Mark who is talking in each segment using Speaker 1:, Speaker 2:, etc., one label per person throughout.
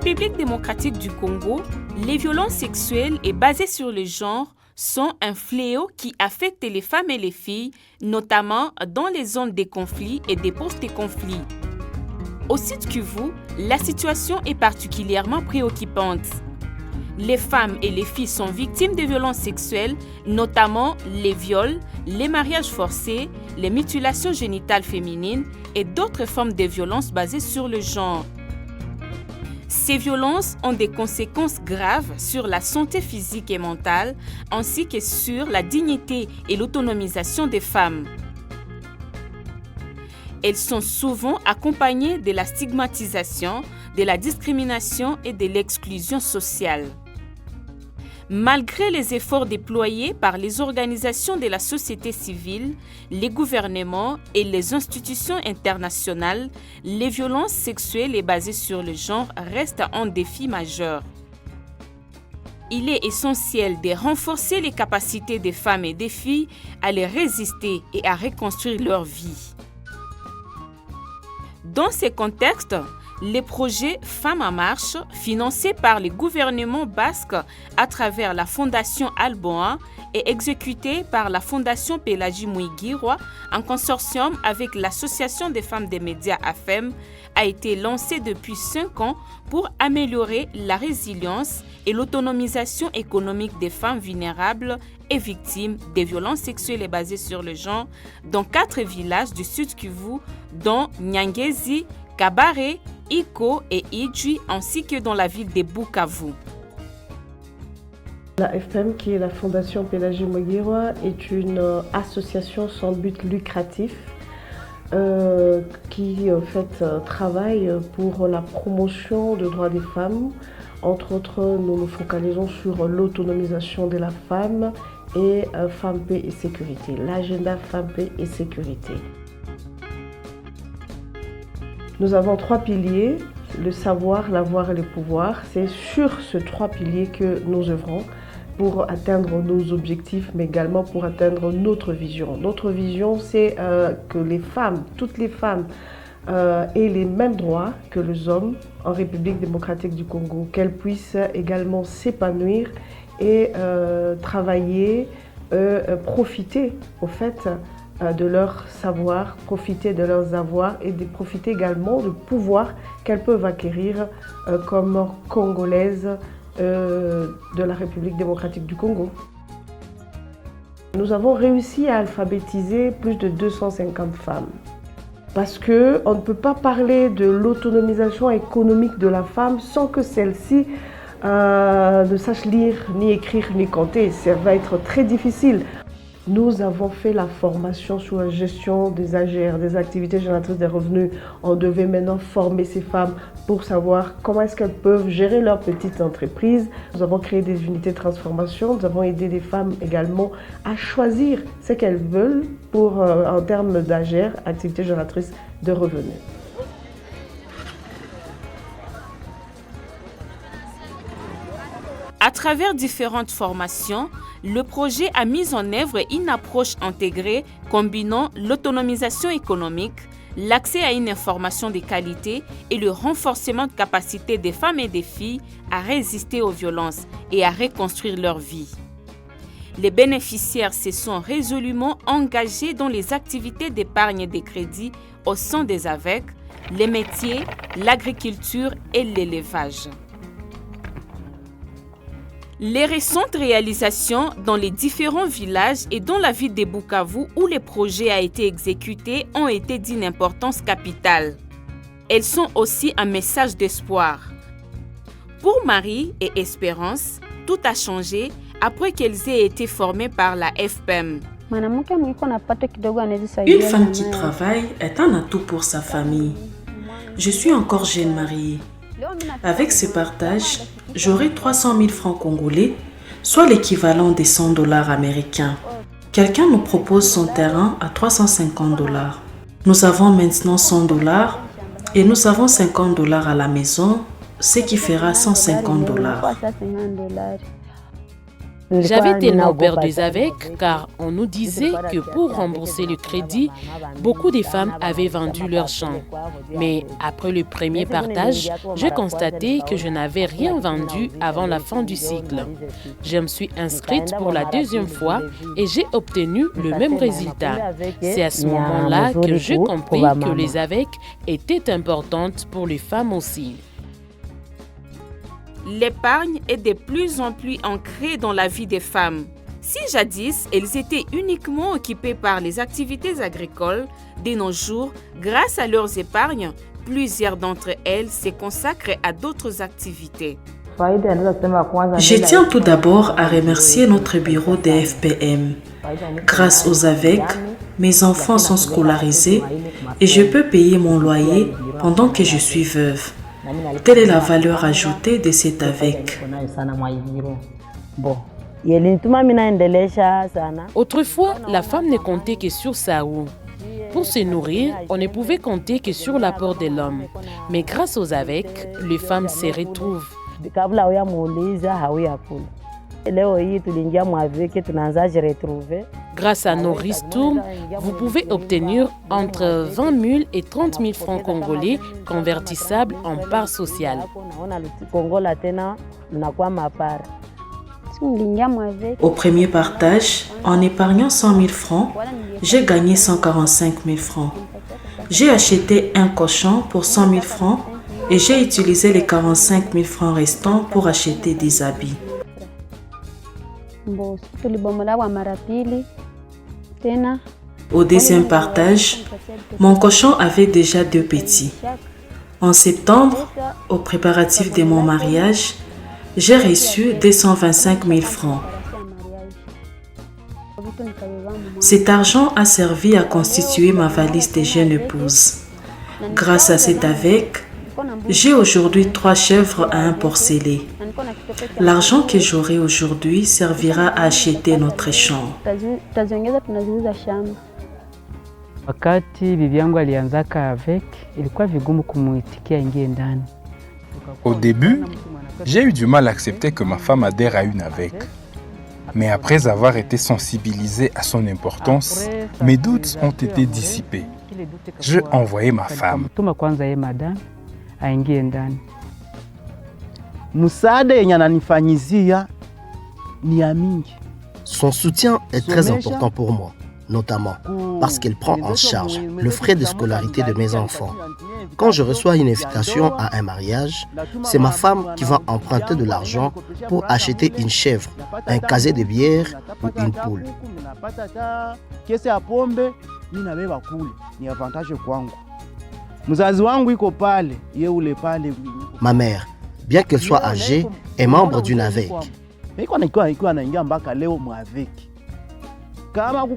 Speaker 1: République démocratique du Congo, les violences sexuelles et basées sur le genre sont un fléau qui affecte les femmes et les filles, notamment dans les zones des conflits et des post-conflits. Au Sud Kivu, la situation est particulièrement préoccupante. Les femmes et les filles sont victimes de violences sexuelles, notamment les viols, les mariages forcés, les mutilations génitales féminines et d'autres formes de violences basées sur le genre. Ces violences ont des conséquences graves sur la santé physique et mentale, ainsi que sur la dignité et l'autonomisation des femmes. Elles sont souvent accompagnées de la stigmatisation, de la discrimination et de l'exclusion sociale. Malgré les efforts déployés par les organisations de la société civile, les gouvernements et les institutions internationales, les violences sexuelles et basées sur le genre restent un défi majeur. Il est essentiel de renforcer les capacités des femmes et des filles à les résister et à reconstruire leur vie. Dans ces contextes, les projets Femmes en marche, financés par le gouvernement basque à travers la Fondation Alboa et exécutés par la Fondation Pélagie Mouigirwa en consortium avec l'Association des femmes des médias AFEM, a été lancé depuis 5 ans pour améliorer la résilience et l'autonomisation économique des femmes vulnérables et victimes des violences sexuelles et basées sur le genre dans 4 villages du Sud Kivu, dont Nyangezi, Kabare, Iko et Idji, ainsi que dans la ville de Bukavu.
Speaker 2: La FM, qui est la Fondation Pélagie Mouigirwa, est une association sans but lucratif qui en fait travaille pour la promotion des droits des femmes. Entre autres, nous nous focalisons sur l'autonomisation de la femme et Femmes, Paix et Sécurité, l'agenda Femmes, Paix et Sécurité. Nous avons 3 piliers, le savoir, l'avoir et le pouvoir. C'est sur ces 3 piliers que nous œuvrons pour atteindre nos objectifs, mais également pour atteindre notre vision. Notre vision, c'est que les femmes, toutes les femmes, aient les mêmes droits que les hommes en République démocratique du Congo, qu'elles puissent également s'épanouir et travailler, profiter au fait de leur savoir, profiter de leurs avoirs et de profiter également du pouvoir qu'elles peuvent acquérir comme Congolaises de la République démocratique du Congo. Nous avons réussi à alphabétiser plus de 250 femmes parce qu'on ne peut pas parler de l'autonomisation économique de la femme sans que celle-ci ne sache lire, ni écrire, ni compter. Ça va être très difficile. Nous avons fait la formation sur la gestion des AGR, des activités génératrices de revenus. On devait maintenant former ces femmes pour savoir comment est-ce qu'elles peuvent gérer leur petite entreprise. Nous avons créé des unités de transformation. Nous avons aidé les femmes également à choisir ce qu'elles veulent pour, en termes d'AGR, activités génératrices de revenus.
Speaker 1: À travers différentes formations, le projet a mis en œuvre une approche intégrée combinant l'autonomisation économique, l'accès à une information de qualité et le renforcement de capacité des femmes et des filles à résister aux violences et à reconstruire leur vie. Les bénéficiaires se sont résolument engagés dans les activités d'épargne et de crédit au sein des AVEC, les métiers, l'agriculture et l'élevage. Les récentes réalisations dans les différents villages et dans la ville de Bukavu où le projet a été exécuté ont été d'une importance capitale. Elles sont aussi un message d'espoir. Pour Marie et Espérance, tout a changé après qu'elles aient été formées par la FPM.
Speaker 3: Une femme qui travaille est un atout pour sa famille. Je suis encore jeune mariée. Avec ce partage, j'aurai 300 000 francs congolais, soit l'équivalent des 100 $ américains. Quelqu'un nous propose son terrain à 350 $. Nous avons maintenant 100 $ et nous avons 50 $ à la maison, ce qui fera 150 $.
Speaker 4: J'avais tellement peur des AVEC car on nous disait que pour rembourser le crédit, beaucoup de femmes avaient vendu leur champ. Mais après le premier partage, j'ai constaté que je n'avais rien vendu avant la fin du cycle. Je me suis inscrite pour la deuxième fois et j'ai obtenu le même résultat. C'est à ce moment-là que j'ai compris que les AVEC étaient importantes pour les femmes aussi.
Speaker 1: L'épargne est de plus en plus ancrée dans la vie des femmes. Si jadis, elles étaient uniquement occupées par les activités agricoles, de nos jours, grâce à leurs épargnes, plusieurs d'entre elles se consacrent à d'autres activités.
Speaker 3: Je tiens tout d'abord à remercier notre bureau des FPM. Grâce aux AVEC, mes enfants sont scolarisés et je peux payer mon loyer pendant que je suis veuve. Telle est la valeur ajoutée de cet AVEC.
Speaker 4: Autrefois, la femme ne comptait que sur sa roue. Pour se nourrir, on ne pouvait compter que sur l'apport de l'homme. Mais grâce aux AVEC, les femmes se retrouvent. Grâce à nos ristournes, vous pouvez obtenir entre 20 000 et 30 000 francs congolais convertissables en parts sociales.
Speaker 3: Au premier partage, en épargnant 100 000 francs, j'ai gagné 145 000 francs. J'ai acheté un cochon pour 100 000 francs et j'ai utilisé les 45 000 francs restants pour acheter des habits. Au deuxième partage, mon cochon avait déjà 2 petits. En septembre, au préparatif de mon mariage, j'ai reçu 225 000 francs. Cet argent a servi à constituer ma valise de jeune épouse. Grâce à cet AVEC, j'ai aujourd'hui 3 chèvres à un porcelet. L'argent que j'aurai aujourd'hui servira à acheter notre champ.
Speaker 5: Au début, j'ai eu du mal à accepter que ma femme adhère à une AVEC. Mais après avoir été sensibilisé à son importance, mes doutes ont été dissipés. J'ai envoyé ma femme.
Speaker 6: Son soutien est très important pour moi, notamment parce qu'elle prend en charge le frais de scolarité de mes enfants. Quand je reçois une invitation à un mariage, c'est ma femme qui va emprunter de l'argent pour acheter une chèvre, un casier de bière ou une poule. Ma mère, bien qu'elle soit âgée, est membre d'une AVEC.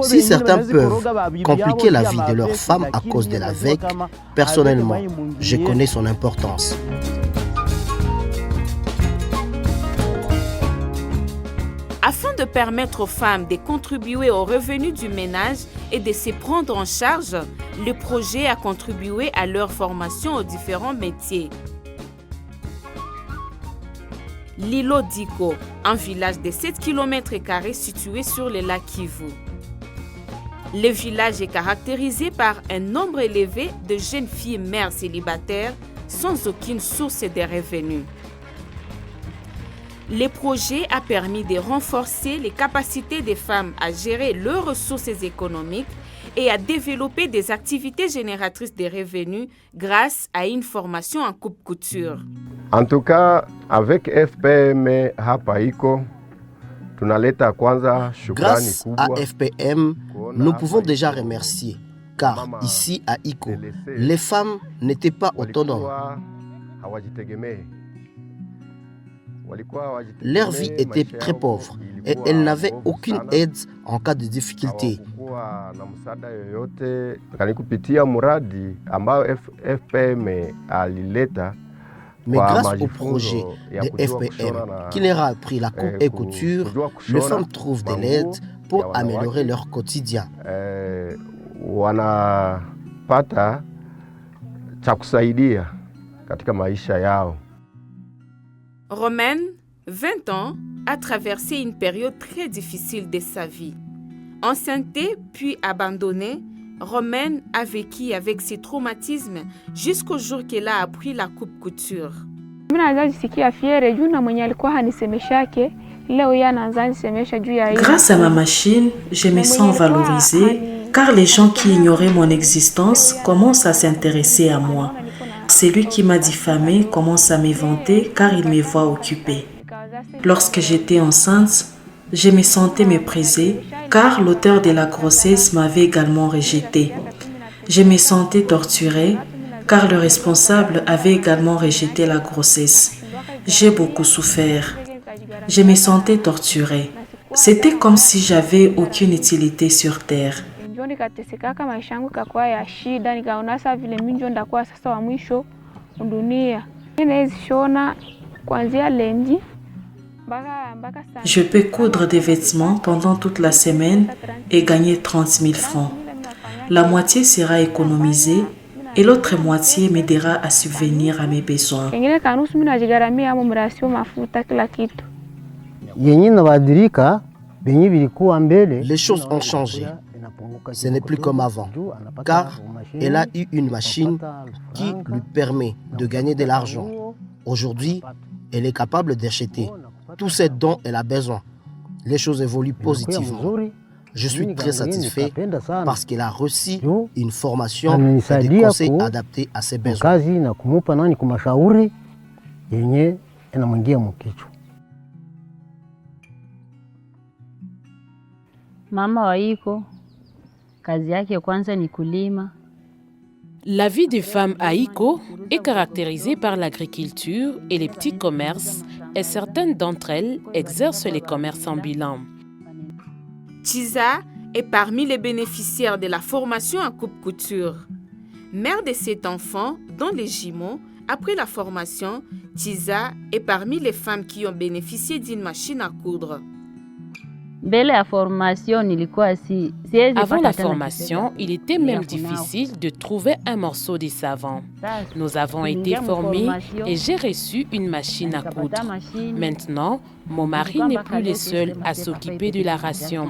Speaker 6: Si certains peuvent compliquer la vie de leur femme à cause de l'AVEC, personnellement, je connais son importance.
Speaker 1: Afin de permettre aux femmes de contribuer aux revenus du ménage et de se prendre en charge, le projet a contribué à leur formation aux différents métiers. L'îlot d'Iko, un village de 7 km² situé sur le lac Kivu. Le village est caractérisé par un nombre élevé de jeunes filles mères célibataires sans aucune source de revenus. Le projet a permis de renforcer les capacités des femmes à gérer leurs ressources économiques et à développer des activités génératrices de revenus grâce à une formation en coupe-couture.
Speaker 7: En tout cas, avec FPM hapa iko tunaleta kwanza shukrani kubwa.
Speaker 6: Grâce à FPM, nous pouvons déjà remercier, car ici à Iko, les femmes n'étaient pas autonomes. Leur vie était très pauvre et elles n'avaient aucune aide en cas de difficulté. Mais grâce au projet de FPM qui leur a appris la coupe et couture, les femmes trouvent de l'aide pour améliorer leur quotidien.
Speaker 7: Wanapata cha kusaidia katika maisha yao.
Speaker 1: Romaine, 20 ans, a traversé une période très difficile de sa vie. Enceintée puis abandonnée, Romaine a vécu avec ses traumatismes jusqu'au jour qu'elle a appris la coupe-couture.
Speaker 3: Grâce à ma machine, je me sens valorisée car les gens qui ignoraient mon existence commencent à s'intéresser à moi. Celui qui m'a diffamée commence à m'éventer car il me voit occupée. Lorsque j'étais enceinte, je me sentais méprisée car l'auteur de la grossesse m'avait également rejetée. Je me sentais torturée car le responsable avait également rejeté la grossesse. J'ai beaucoup souffert. Je me sentais torturée. C'était comme si j'avais aucune utilité sur terre. Je peux coudre des vêtements pendant toute la semaine et gagner 30 000 francs. La moitié sera économisée et l'autre moitié m'aidera à subvenir à mes besoins.
Speaker 6: Les choses ont changé. Ce n'est plus comme avant, car elle a eu une machine qui lui permet de gagner de l'argent. Aujourd'hui, elle est capable d'acheter tout ce dont elle a besoin. Les choses évoluent positivement. Je suis très satisfait parce qu'elle a reçu une formation et des conseils adaptés à ses besoins.
Speaker 4: La vie des femmes à Iko est caractérisée par l'agriculture et les petits commerces, et certaines d'entre elles exercent les commerces ambulants.
Speaker 1: Tisa est parmi les bénéficiaires de la formation en coupe-couture. Mère de 7 enfants, dont les jumeaux, après la formation, Tisa est parmi les femmes qui ont bénéficié d'une machine à coudre.
Speaker 4: Avant la formation, il était même difficile de trouver un morceau de savon. Nous avons été formés et j'ai reçu une machine à coudre. Maintenant, mon mari n'est plus le seul à s'occuper de la ration.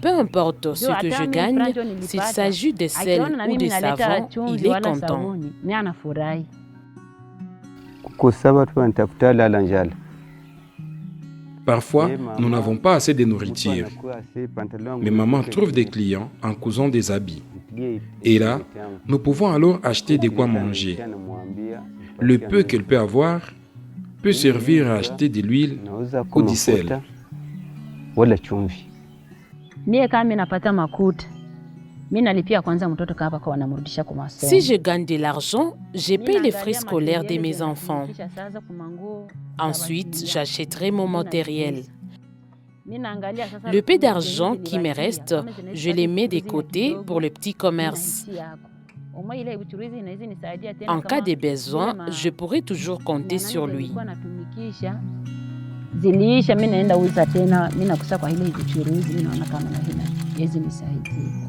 Speaker 4: Peu importe ce que je gagne, s'il s'agit de sel ou de savon, il est content.
Speaker 5: Parfois, nous n'avons pas assez de nourriture. Mais maman trouve des clients en cousant des habits. Et là, nous pouvons alors acheter de quoi manger. Le peu qu'elle peut avoir peut servir à acheter de l'huile ou du sel.
Speaker 4: Si je gagne de l'argent, je paye les frais scolaires de mes enfants. Ensuite, j'achèterai mon matériel. Le peu d'argent qui me reste, je les mets de côté pour le petit commerce. En cas de besoin, je pourrai toujours compter sur lui.
Speaker 8: Ziliisha, mimi naenda uza tena, mimi nakusa kwa ile vichuruzi, mimi naona kama na hina hizi nisaidie.